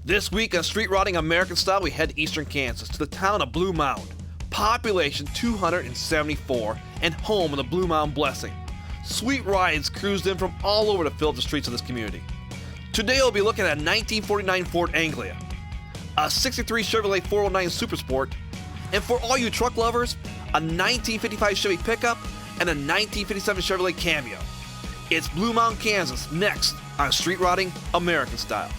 This week on Street Rodding American Style, we head to eastern Kansas to the town of Blue Mound. Population 274 and home of the Blue Mound Blessing. Sweet rides cruised in from all over to fill the streets of this community. Today we'll be looking at a 1949 Ford Anglia, a 63 Chevrolet 409 Super Sport, and for all you truck lovers, a 1955 Chevy pickup and a 1957 Chevrolet Cameo. It's Blue Mound, Kansas, next on Street Rodding American Style.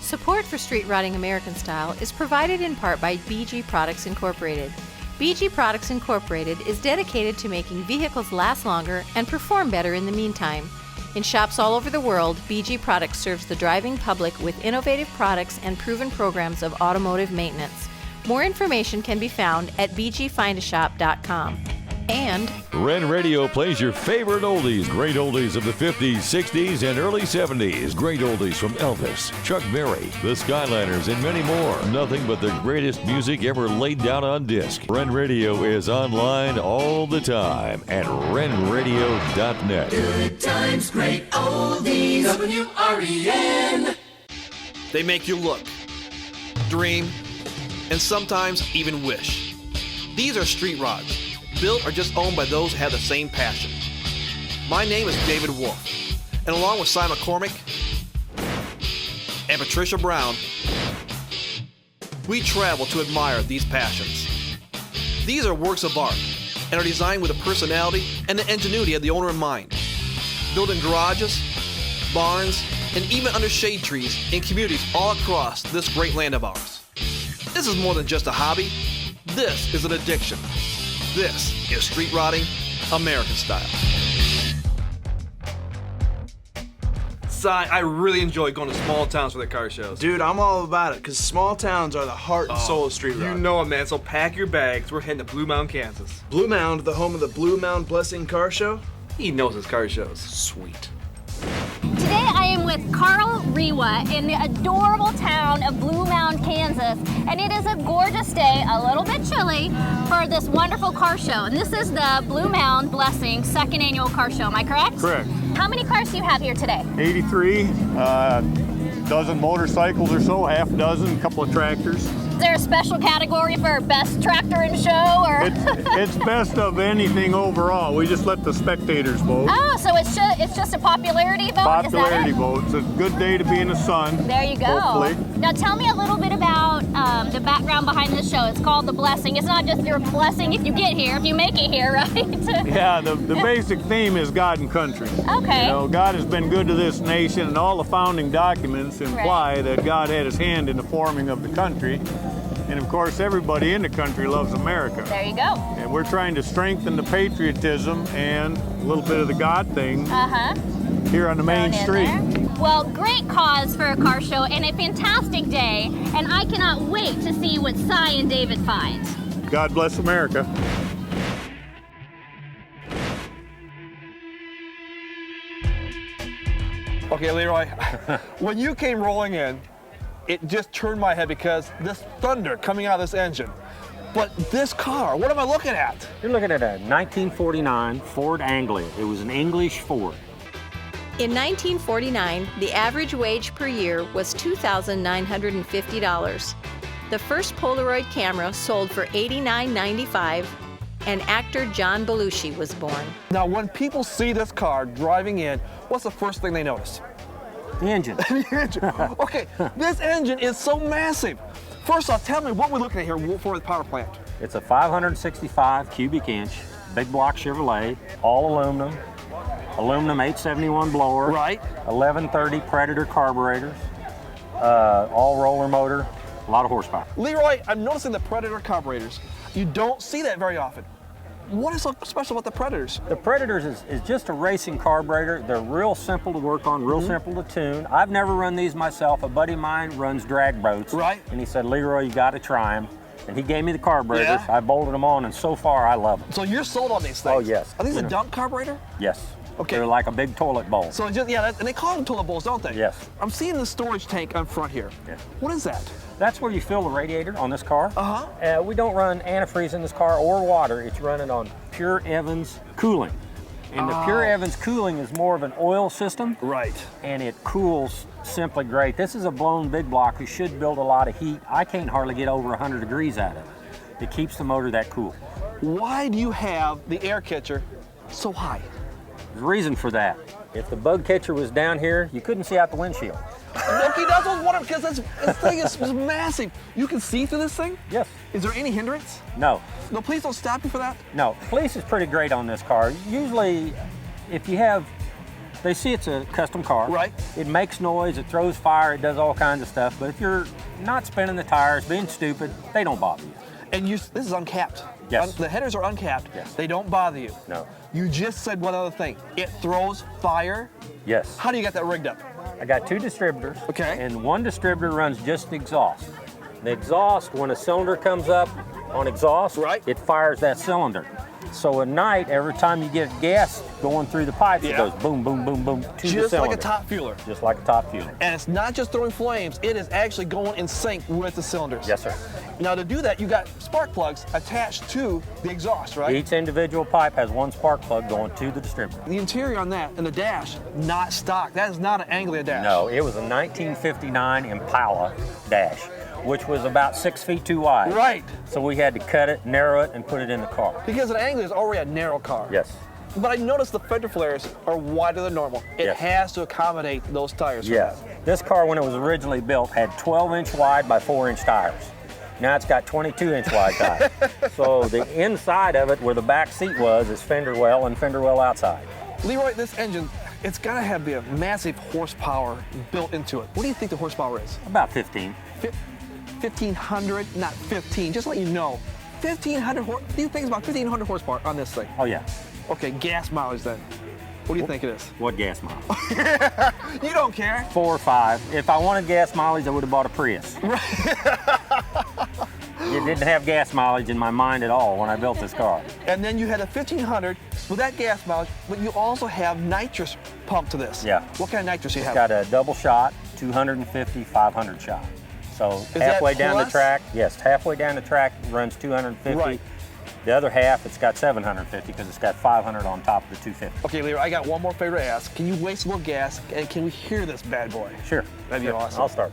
Support for Street Rodding American Style is provided in part by BG Products Incorporated. BG Products Incorporated is dedicated to making vehicles last longer and perform better in the meantime. In shops all over the world, BG Products serves the driving public with innovative products and proven programs of automotive maintenance. More information can be found at bgfindashop.com. And Ren Radio plays your favorite oldies. Great oldies of the 50s, 60s, and early 70s. Great oldies from Elvis, Chuck Berry, the Skyliners, and many more. Nothing but the greatest music ever laid down on disc. Ren Radio is online all the time at renradio.net. Good times, great oldies. WREN. They make you look, dream, and sometimes even wish. These are street rods, built or just owned by those who have the same passion. My name is David Wolf, and along with Simon McCormick and Patricia Brown, we travel to admire these passions. These are works of art and are designed with the personality and the ingenuity of the owner in mind. Built in garages, barns, and even under shade trees in communities all across this great land of ours. This is more than just a hobby. This is an addiction. This is Street Rodding American Style. Si, I really enjoy going to small towns for their car shows. Dude, I'm all about it, because small towns are the heart and soul of street You rodding. know it, man. So pack your bags. We're heading to Blue Mound, Kansas. Blue Mound, the home of the Blue Mound Blessing Car Show? He knows his car shows. Sweet. Today I am with Carl Rewa in the adorable town of Blue Mound, Kansas, and it is a gorgeous day, a little bit chilly, for this wonderful car show. And this is the Blue Mound Blessing second annual car show, am I correct? Correct. How many cars do you have here today? 83, dozen motorcycles or so, half dozen, a couple of tractors. Is there a special category for best tractor in show, or? It's best of anything overall. We just let the spectators vote. Oh, so it's just a popularity vote? Popularity Is that it? vote. It's a good day to be in the sun. There you go. Hopefully. Now tell me a little bit about the background behind this show. It's called The Blessing. It's not just your blessing if you get here, if you make it here, right? Yeah, the basic theme is God and country. Okay. You know, God has been good to this nation, and all the founding documents imply that God had his hand in the forming of the country. And of course, everybody in the country loves America. There you go. And we're trying to strengthen the patriotism and a little bit of the God thing here on the main street. Well, great cause for a car show and a fantastic day, and I cannot wait to see what Si and David find. God bless America. Okay, Leroy, when you came rolling in, it just turned my head because this thunder coming out of this engine. But this car, what am I looking at? You're looking at a 1949 Ford Anglia. It was an English Ford. in 1949, the average wage per year was $2,950. The first Polaroid camera sold for $89.95, and actor John Belushi was born. Now, when people see this car driving in, what's the first thing they notice? The engine. The engine. Okay, this engine is so massive. First off, tell me what we're looking at here for the power plant. It's a 565 cubic inch, big block Chevrolet, all aluminum, aluminum 871 blower, right? 1130 Predator carburetors, all roller motor, a lot of horsepower. Leroy, I'm noticing the Predator carburetors. You don't see that very often. What is so special about the Predators? The Predators is just a racing carburetor. They're real simple to work on, real simple to tune. I've never run these myself. A buddy of mine runs drag boats. Right. And he said, Leroy, you got to try them. And he gave me the carburetors. Yeah. I bolted them on, and so far I love them. So you're sold on these things? Oh, yes. Are these a dump carburetor? Yes. Okay. They're like a big toilet bowl. So just, yeah, and they call them toilet bowls, don't they? Yes. I'm seeing the storage tank on front here. Yeah. What is that? That's where you fill the radiator on this car. Uh-huh. We don't run antifreeze in this car or water. It's running on Pure Evans cooling. And the Pure Evans cooling is more of an oil system. Right. And it cools simply great. This is a blown big block who should build a lot of heat. I can't hardly get over 100 degrees out of it. It keeps the motor that cool. Why do you have the air catcher so high? There's a reason for that. If the bug catcher was down here, you couldn't see out the windshield. Okay, that's what I was wondering, because this thing is massive. You can see through this thing? Yes. Is there any hindrance? No. No, please don't stop you for that. No. Police is pretty great on this car. Usually, if you have, they see it's a custom car. Right. It makes noise, it throws fire, it does all kinds of stuff. But if you're not spinning the tires, being stupid, they don't bother you. And this is uncapped. Yes. The headers are uncapped. Yes. They don't bother you. No. You just said one other thing. It throws fire. Yes. How do you get that rigged up? I got 2 distributors. Okay. And one distributor runs just the exhaust. The exhaust, when a cylinder comes up on exhaust, right, it fires that cylinder. So at night, every time you get gas going through the pipes, it goes boom, boom, boom, boom to the cylinder. Just like a top fueler. Just like a top fueler. And it's not just throwing flames, it is actually going in sync with the cylinders. Yes, sir. Now to do that, you got spark plugs attached to the exhaust, right? Each individual pipe has one spark plug going to the distributor. The interior on that and the dash, not stock. That is not an Anglia dash. No, it was a 1959 Impala dash, which was about 6 feet too wide. Right. So we had to cut it, narrow it, and put it in the car. Because an Anglia is already a narrow car. Yes. But I noticed the fender flares are wider than normal. It Yes. has to accommodate those tires. for Yes. that. This car, when it was originally built, had 12-inch wide by 4-inch tires. Now it's got 22-inch wide tires. So the inside of it, where the back seat was, is fender well and fender well outside. Leroy, this engine, it's got to have the massive horsepower built into it. What do you think the horsepower is? About 15. 1,500, not 15, just to let you know. 1,500 horse. Do you think it's about 1,500 horsepower on this thing? Oh, yeah. Okay, gas mileage then. What do you think it is? What gas mileage? You don't care. 4 or 5. If I wanted gas mileage, I would have bought a Prius. It didn't have gas mileage in my mind at all when I built this car. And then you had a 1,500 with that gas mileage, but you also have nitrous pumped to this. Yeah. What kind of nitrous do you It's have? got a double shot, 250, 500 shot. So Is halfway that down the plus? track, yes, halfway down the track it runs 250. Right. The other half, it's got 750 because it's got 500 on top of the 250. Okay, Leroy, I got one more favor to ask. Can you waste a little gas, and can we hear this bad boy? Sure. That'd be Sure. awesome. I'll start.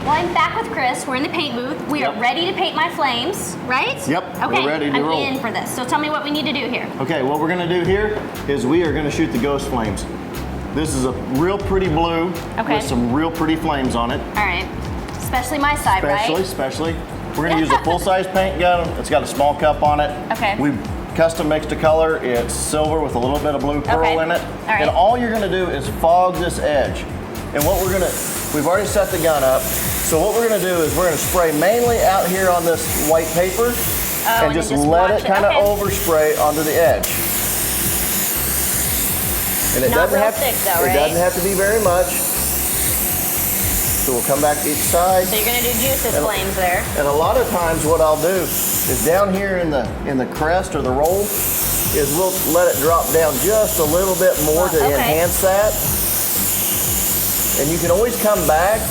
Well, I'm back with Chris. We're in the paint booth. We are ready to paint my flames, right? Yep, Okay, we're ready to I'm roll. in for this. So tell me what we need to do here. Okay, what we're gonna do here is we are gonna shoot the ghost flames. This is a real pretty blue with some real pretty flames on it. All right. Especially my side, right? Especially. We're gonna use a full-size paint gun. It's got a small cup on it. Okay. We custom mixed a color. It's silver with a little bit of blue pearl in it. All right. And all you're gonna do is fog this edge. And what we've already set the gun up. So what we're gonna do is we're gonna spray mainly out here on this white paper and just let it kind of overspray onto the edge. And it Not doesn't real have thick though, it right? doesn't have to be very much. So we'll come back to each side. So you're gonna do juices flames there. And a lot of times what I'll do is down here in the crest or the roll is we'll let it drop down just a little bit more to enhance that. And you can always come back.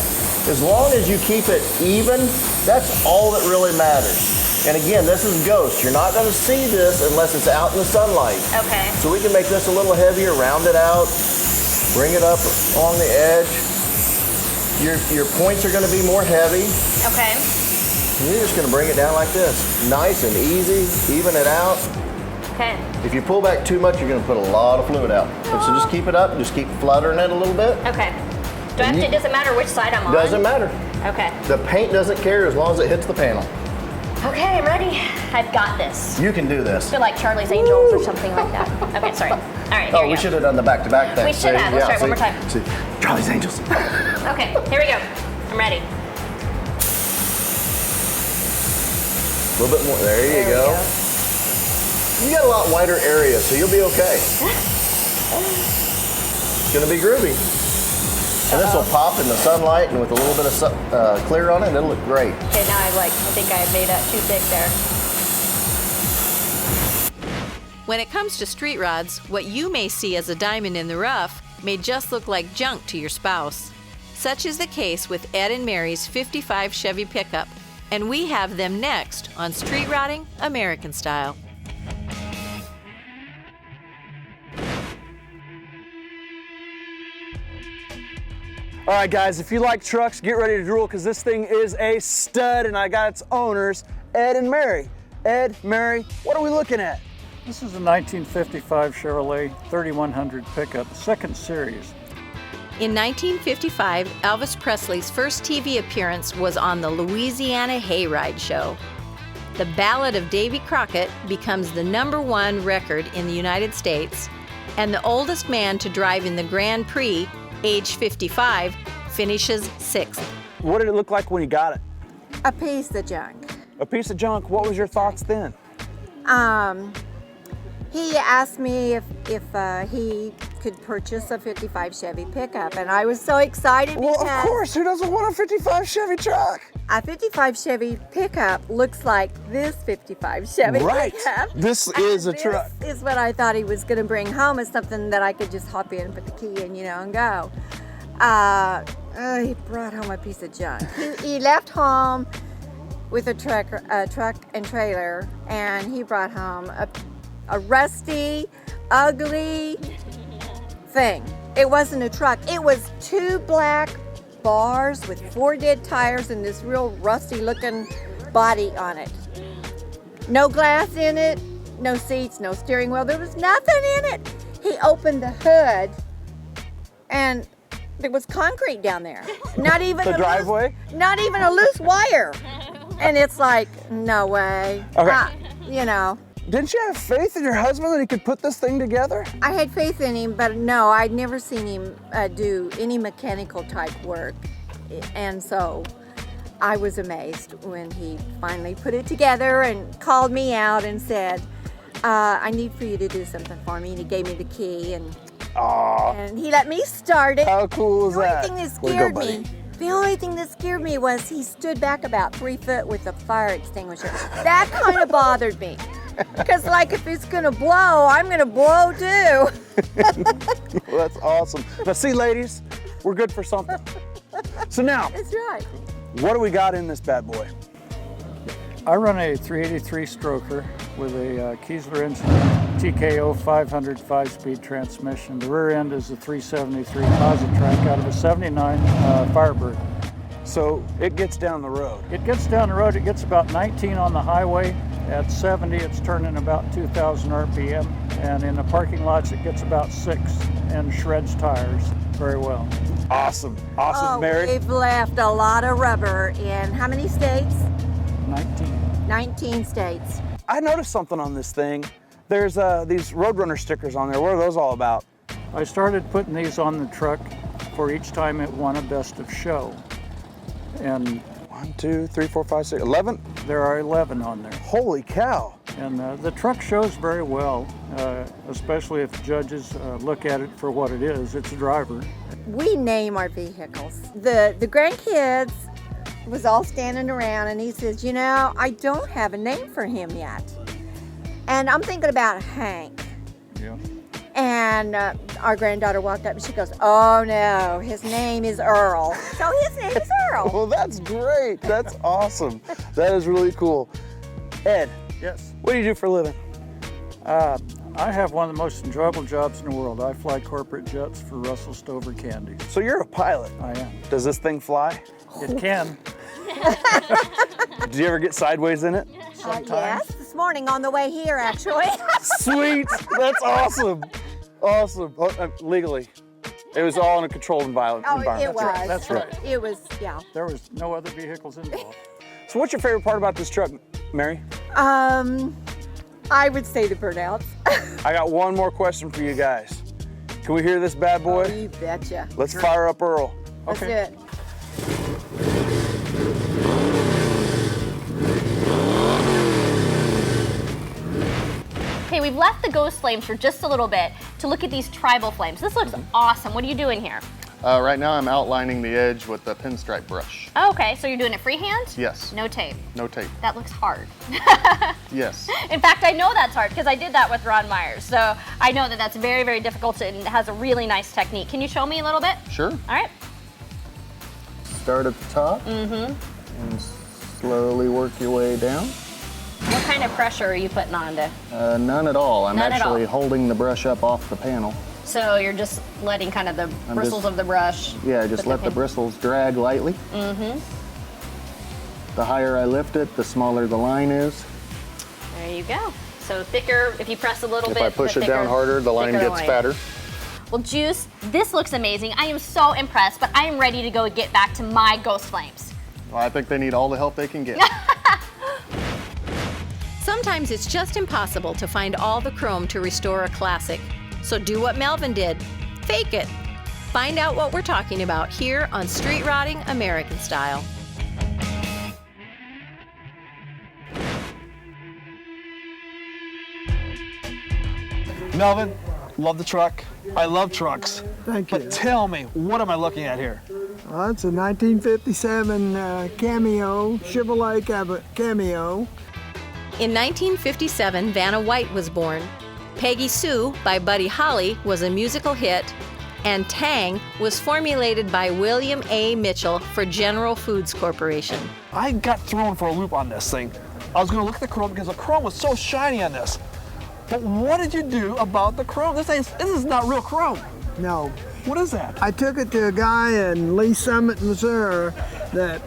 As long as you keep it even, that's all that really matters. And again, this is ghost. You're not gonna see this unless it's out in the sunlight. Okay. So we can make this a little heavier, round it out, bring it up along the edge. Your points are gonna be more heavy. Okay. And you're just gonna bring it down like this. Nice and easy, even it out. Okay. If you pull back too much, you're gonna put a lot of fluid out. So just keep it up, just keep fluttering it a little bit. Okay. Does it matter which side I'm on? Doesn't matter. Okay. The paint doesn't care as long as it hits the panel. Okay, I'm ready. I've got this. You can do this. I feel like Charlie's Angels or something like that. Okay, sorry. All right, here Oh, we should have done the back-to-back thing. We should have. Let's try it one more time. See, Charlie's Angels. Okay, here we go. I'm ready. A little bit more. There you go. You got a lot wider area, so you'll be okay. It's gonna be groovy. And this will pop in the sunlight, and with a little bit of clear on it, it'll look great. Okay, now I think I made it too thick there. When it comes to street rods, what you may see as a diamond in the rough may just look like junk to your spouse. Such is the case with Ed and Mary's 55 Chevy pickup, and we have them next on Street Rodding American Style. All right, guys, if you like trucks, get ready to drool because this thing is a stud, and I got its owners, Ed and Mary. Ed, Mary, what are we looking at? This is a 1955 Chevrolet 3100 pickup, second series. In 1955, Elvis Presley's first TV appearance was on the Louisiana Hayride Show. The Ballad of Davy Crockett becomes the #1 record in the United States, and the oldest man to drive in the Grand Prix, age 55, finishes 6th. What did it look like when you got it? A piece of junk. A piece of junk. What was your thoughts then? He asked me if he could purchase a 55 Chevy pickup, and I was so excited Well, because of course, who doesn't want a 55 Chevy truck? a 55 Chevy pickup looks like this 55 Chevy Right. pickup. This is a truck. This is what I thought he was going to bring home, as something that I could just hop in and put the key in, and go. He brought home a piece of junk. He left home with a truck and trailer, and he brought home a rusty, ugly thing. It wasn't a truck. It was 2 black bars with 4 dead tires and this real rusty looking body on it. No glass in it, no seats, no steering wheel. There was nothing in it. He opened the hood and there was concrete down there. Not even The driveway? Not even a loose wire. And it's like, no way. Okay. Didn't you have faith in your husband that he could put this thing together? I had faith in him, but no, I'd never seen him do any mechanical type work. And so I was amazed when he finally put it together and called me out and said, I need for you to do something for me. And he gave me the key and he let me start it. How cool is that? The only thing that scared me was he stood back about 3 foot with a fire extinguisher. That kind of bothered me. Because, if it's going to blow, I'm going to blow too. Well, that's awesome. Now, see, ladies, we're good for something. So now, that's right. What do we got in this bad boy? I run a 383 stroker with a Kiesler engine, TKO 500 5-speed transmission. The rear end is a 373 Positrack out of a 79 Firebird. So it gets down the road? It gets down the road. It gets about 19 on the highway. At 70, it's turning about 2,000 RPM. And in the parking lots, it gets about 6 and shreds tires very well. Awesome. Awesome, Mary. We've left a lot of rubber in how many states? 19 states. I noticed something on this thing. There's these Roadrunner stickers on there. What are those all about? I started putting these on the truck for each time it won a Best of Show. And 1, 2, 3, 4, 5, 6, 11? There are 11 on there. Holy cow. And the truck shows very well, especially if judges look at it for what it is. It's a driver. We name our vehicles. The grandkids was all standing around and he says, I don't have a name for him yet. And I'm thinking about Hank. Yeah. And our granddaughter walked up and she goes, oh no, his name is Earl. So his name is Earl. Well, that's great. That's awesome. That is really cool. Ed. Yes. What do you do for a living? I have one of the most enjoyable jobs in the world. I fly corporate jets for Russell Stover Candy. So you're a pilot? I am. Does this thing fly? It can. Did you ever get sideways in it? Yes, this morning on the way here, actually. Sweet. That's awesome. Awesome. Legally. It was all in a controlled environment. It was. That's right. It was, yeah. There was no other vehicles involved. So what's your favorite part about this truck, Mary? I would say the burnouts. I got one more question for you guys. Can we hear this bad boy? Oh, you betcha. Let's fire up Earl. Let's do it. Okay, we've left the ghost flames for just a little bit to look at these tribal flames. This looks awesome. What are you doing here? Right now I'm outlining the edge with the pinstripe brush. Oh, okay, so you're doing it freehand? Yes. No tape? No tape. That looks hard. Yes. In fact, I know that's hard because I did that with Ron Myers. So I know that that's very, very difficult and has a really nice technique. Can you show me a little bit? Sure. All right. Start at the top. Mm-hmm. And slowly work your way down. What kind of pressure are you putting on to? None at all. I'm None at actually all. holding the brush up off the panel. So you're just letting kind of the bristles of the brush. Yeah, just let the bristles drag lightly. Mm-hmm. The higher I lift it, the smaller the line is. There you go. So thicker, if you press a little bit. If I push it down harder, the line gets fatter. Well, Juice, this looks amazing. I am so impressed, but I am ready to go get back to my Ghost Flames. Well, I think they need all the help they can get. Sometimes it's just impossible to find all the chrome to restore a classic. So do what Melvin did. Fake it. Find out what we're talking about here on Street Rotting American Style. Melvin, love the truck. I love trucks. Thank you. But tell me, what am I looking at here? Well, it's a 1957 Cameo, Chevrolet Cameo. In 1957, Vanna White was born. Peggy Sue by Buddy Holly was a musical hit, and Tang was formulated by William A. Mitchell for General Foods Corporation. I got thrown for a loop on this thing. I was going to look at the chrome because the chrome was so shiny on this. But what did you do about the chrome? This is not real chrome. No. What is that? I took it to a guy in Lee Summit, Missouri that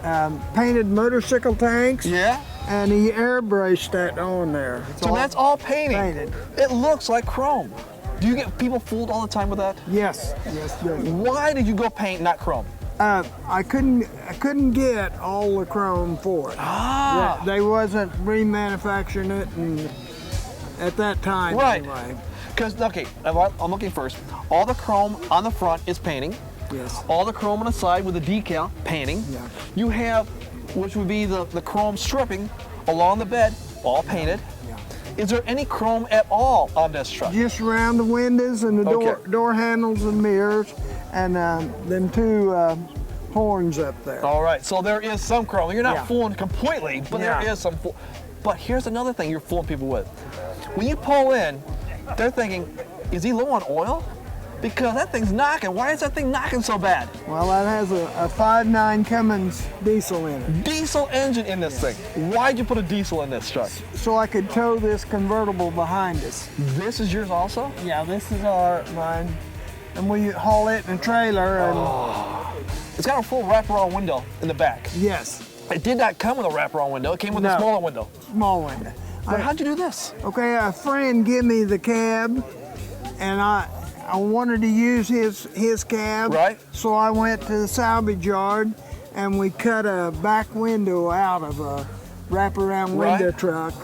painted motorcycle tanks. Yeah? And he airbrushed that on there. So that's all painted. It looks like chrome. Do you get people fooled all the time with that? Yes. Yes. Why did you go paint not chrome? I couldn't get all the chrome for it. Ah. They wasn't remanufacturing it and at that time. Right. Anyway. Because, okay, I'm looking first. All the chrome on the front is painting. Yes. All the chrome on the side with the decal, painting. Yeah. You have, which would be the chrome stripping along the bed, all painted. Yeah. Is there any chrome at all on this truck? Just around the windows and the door handles and mirrors and them two horns up there. All right, so there is some chrome. You're not fooling completely, but there is some. But here's another thing you're fooling people with. When you pull in, they're thinking, is he low on oil? Because that thing's knocking. Why is that thing knocking so bad? Well, that has a 5.9 Cummins diesel in it. Diesel engine in this thing. Why'd you put a diesel in this truck? So I could tow this convertible behind us. This is yours also? Yeah, this is mine. And we haul it in a trailer. And It's got a full wraparound window in the back. Yes. It did not come with a wraparound window. It came with a smaller window. Small window. How'd you do this? Okay, a friend gave me the cab, and I wanted to use his cab. Right. So I went to the salvage yard, and we cut a back window out of a wraparound window truck,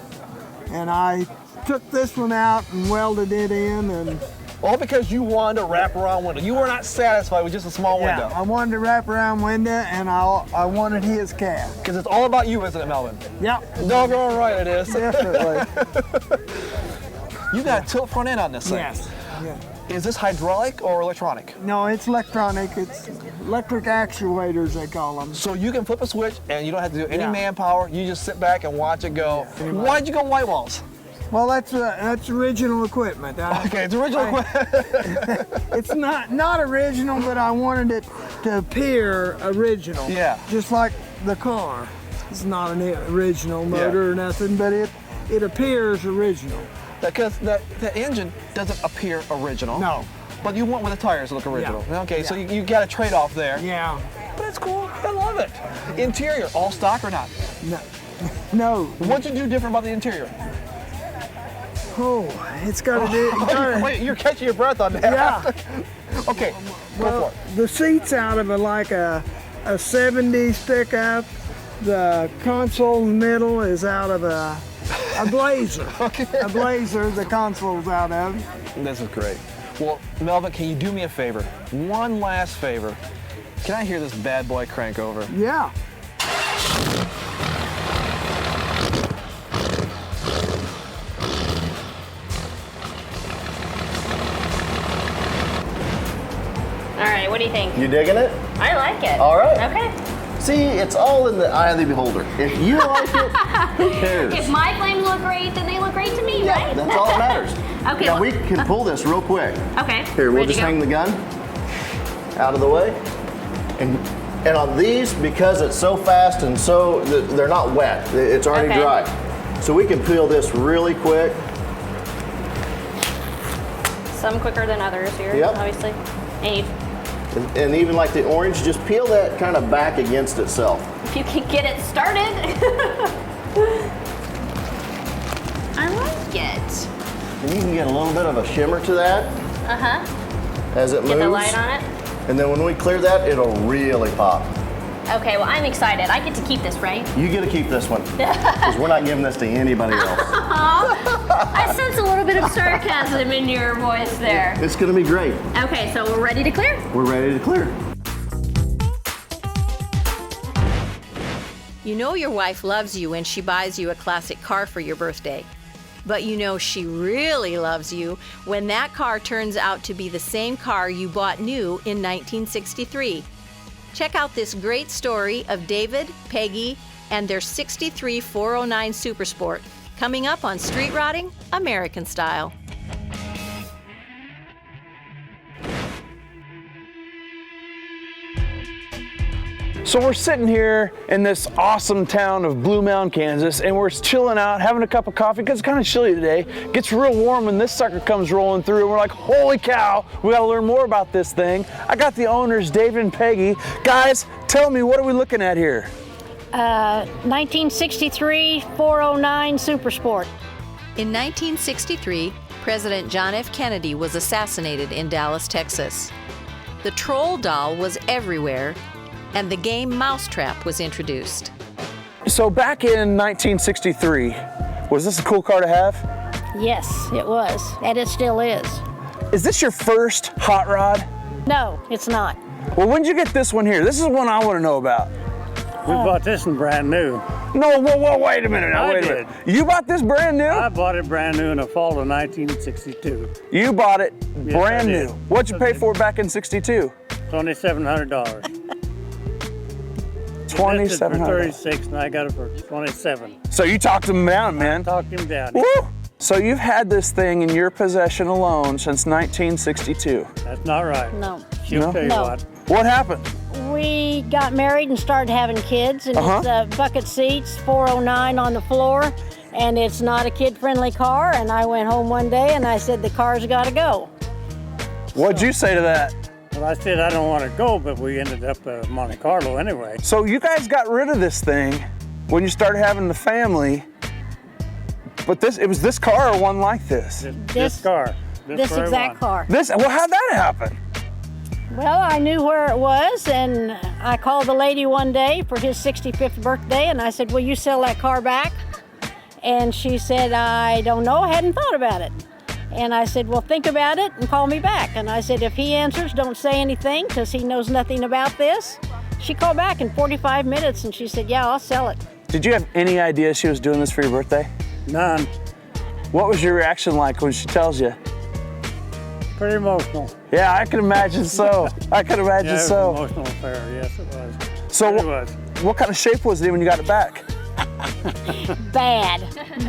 and I took this one out and welded it in, and. All because you wanted a wraparound window. You were not satisfied with just a small window. I wanted a wraparound window, and I wanted his cab. Because it's all about you, isn't it, Melvin? Yeah. Doggone right it is. Definitely. You got a tilt front end on this thing. Yes. Yeah. Is this hydraulic or electronic? No, it's electronic. It's electric actuators, they call them. So you can flip a switch, and you don't have to do any manpower. You just sit back and watch it go. Yeah, why'd you go white walls? Well, that's original equipment. Okay, it's original equipment. It's not original, but I wanted it to appear original. Yeah. Just like the car. It's not an original motor or nothing, but it appears original. Because the engine doesn't appear original. No. But you want with the tires to look original. Yeah. Okay, so you got a trade-off there. Yeah. But it's cool. I love it. Interior, all stock or not? No. What'd you do different about the interior? Oh, it's got to do. Wait, you're catching your breath on that. Yeah. Okay, go for it. The seat's out of like a 70s pickup. The console in the middle is out of a Blazer. Okay. A Blazer, the console's out of. This is great. Well, Melvin, can you do me a favor? One last favor. Can I hear this bad boy crank over? Yeah. All right, what do you think? You digging it? I like it. All right. Okay. See, it's all in the eye of the beholder. If you like it, who cares? If my flames look great, then they look great to me, right? That's all that matters. Okay. Now we can pull this real quick. Okay. Here, we'll Ready just to go? hang the gun out of the way. And on these, because it's so fast and so, they're not wet. It's already dry. So we can peel this really quick. some quicker than others here, Yep. obviously. And even like the orange, just peel that kind of back against itself. If you can get it started. I like it. And you can get a little bit of a shimmer to that as it moves. Get the light on it. And then when we clear that, it'll really pop. Okay, well, I'm excited. I get to keep this, right? You get to keep this one, because we're not giving this to anybody else. I sense a little bit of sarcasm in your voice there. It's going to be great. Okay, so we're ready to clear? We're ready to clear. You know your wife loves you when she buys you a classic car for your birthday. But you know she really loves you when that car turns out to be the same car you bought new in 1963. Check out this great story of David, Peggy, and their 63 409 Supersport coming up on Street Rotting American Style. So we're sitting here in this awesome town of Blue Mound, Kansas, and we're chilling out, having a cup of coffee, because it's kind of chilly today. It gets real warm when this sucker comes rolling through, and we're like, holy cow, we gotta learn more about this thing. I got the owners, David and Peggy. Guys, tell me, what are we looking at here? 1963 409 Supersport. In 1963, President John F. Kennedy was assassinated in Dallas, Texas. The troll doll was everywhere, and the game Mousetrap was introduced. So back in 1963, was this a cool car to have? Yes, it was, and it still is. Is this your first hot rod? No, it's not. Well, when did you get this one here? This is one I want to know about. We bought this one brand new. No, whoa, wait a minute now, wait a minute. You bought this brand new? I bought it brand new in the fall of 1962. You bought it Yes, brand I new. did. What'd you pay for it back in 62? $2,700. $2,700. 36 and I got it for 27. So you talked him down, man. Talked him down. Woo! So you've had this thing in your possession alone since 1962. That's not right. No. She'll tell you No. what. What happened? We got married and started having kids, and it's bucket seats, 409 on the floor, and it's not a kid-friendly car. And I went home one day and I said, the car's got to go. What'd you say to that? Well, I said I don't want to go, but we ended up at Monte Carlo anyway. So you guys got rid of this thing when you started having the family, but it was this car or one like this? This car. This very exact one. car. Well, how'd that happen? Well, I knew where it was, and I called the lady one day for his 65th birthday, and I said, will you sell that car back? And she said, I don't know, I hadn't thought about it. And I said, well, think about it and call me back. And I said, if he answers, don't say anything, because he knows nothing about this. She called back in 45 minutes, and she said, yeah, I'll sell it. Did you have any idea she was doing this for your birthday? None. What was your reaction like when she tells you? Pretty emotional. Yeah, I can imagine so. I can imagine Yeah, it was so. an emotional affair, yes it was. So It was. what kind of shape was it when you got it back? Bad,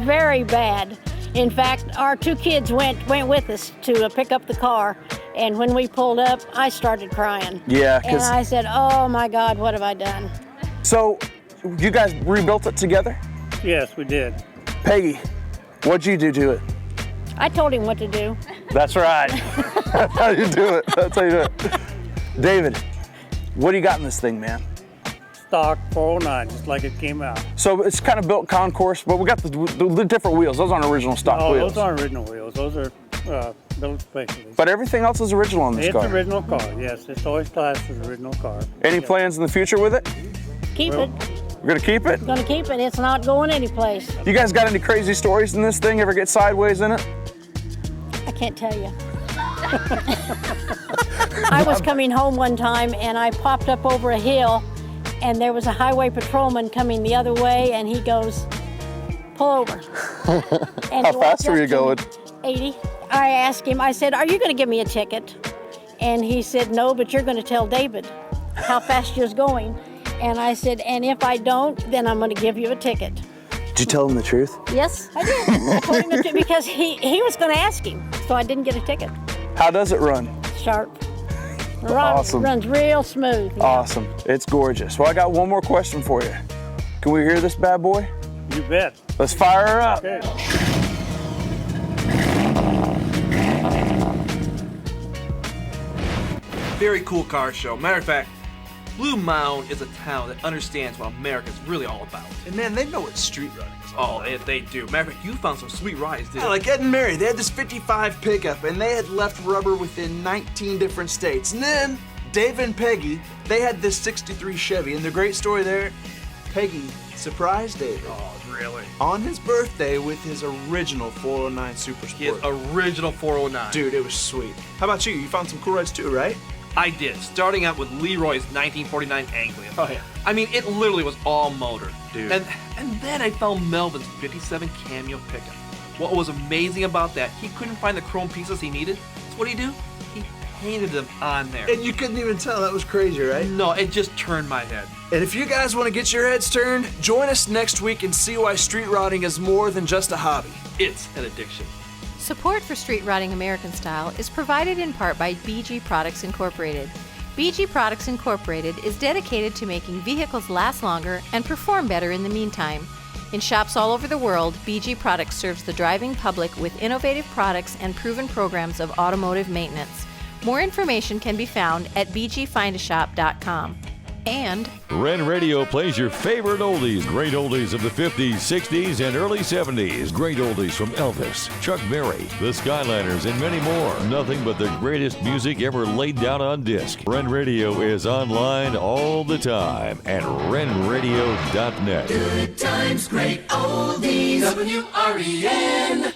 very bad. In fact, our two kids went with us to pick up the car, and when we pulled up, I started crying. Yeah, and I said, oh my God, what have I done? So you guys rebuilt it together? Yes, we did. Peggy, what'd you do to it? I told him what to do. That's right. That's how you do it. That's how you do it. David, what do you got in this thing, man? Stock 409, just like it came out. So it's kind of built concourse, but we got the different wheels. Those aren't original stock No, wheels. those aren't original wheels. Those are built specially. But everything else is original on this It's car. an original car, yes. It's always classed as an original car. Any plans in the future with it? Keep it. We're gonna keep it? Gonna keep it. It's not going anyplace. You guys got any crazy stories in this thing? Ever get sideways in it? I can't tell you. I was coming home one time and I popped up over a hill and there was a highway patrolman coming the other way and he goes, pull over. And How fast were you going? 80. I asked him, I said, are you gonna give me a ticket? And he said, no, but you're gonna tell David how fast you're going. And I said, and if I don't, then I'm gonna give you a ticket. Did you tell him the truth? Yes, I did. I told him the truth because he was gonna ask him, so I didn't get a ticket. How does it run? Sharp. Awesome. Runs real smooth. Yeah. Awesome. It's gorgeous. Well, I got one more question for you. Can we hear this bad boy? You bet. Let's fire her up. Okay. very cool car show. Matter of fact, Blue Mound is a town that understands what America's really all about. And man, they know what street running is all about. Oh, they do. Matter of fact, you found some sweet rides, didn't Yeah, you? like Ed and Mary, they had this 55 pickup, and they had left rubber within 19 different states. And then Dave and Peggy, they had this 63 Chevy, and the great story there, Peggy surprised David. Oh, really? On his birthday with his original 409 Super Sport. His original 409. Dude, it was sweet. How about you? You found some cool rides too, right? I did, starting out with Leroy's 1949 Anglia. Oh, yeah. I mean, it literally was all motor. Dude. And then I found Melvin's 57 Cameo pickup. What was amazing about that, he couldn't find the chrome pieces he needed. So what did he do? He painted them on there. And you couldn't even tell. That was crazy, right? No, it just turned my head. And if you guys want to get your heads turned, join us next week and see why street rodding is more than just a hobby. It's an addiction. Support for Street Rodding American Style is provided in part by BG Products Incorporated. BG Products Incorporated is dedicated to making vehicles last longer and perform better in the meantime. In shops all over the world, BG Products serves the driving public with innovative products and proven programs of automotive maintenance. More information can be found at bgfindashop.com. And Ren Radio plays your favorite oldies, great oldies of the 50s, 60s, and early 70s. Great oldies from Elvis, Chuck Berry, the Skyliners, and many more. Nothing but the greatest music ever laid down on disc. Ren Radio is online all the time at renradio.net. Good times, great oldies. WREN.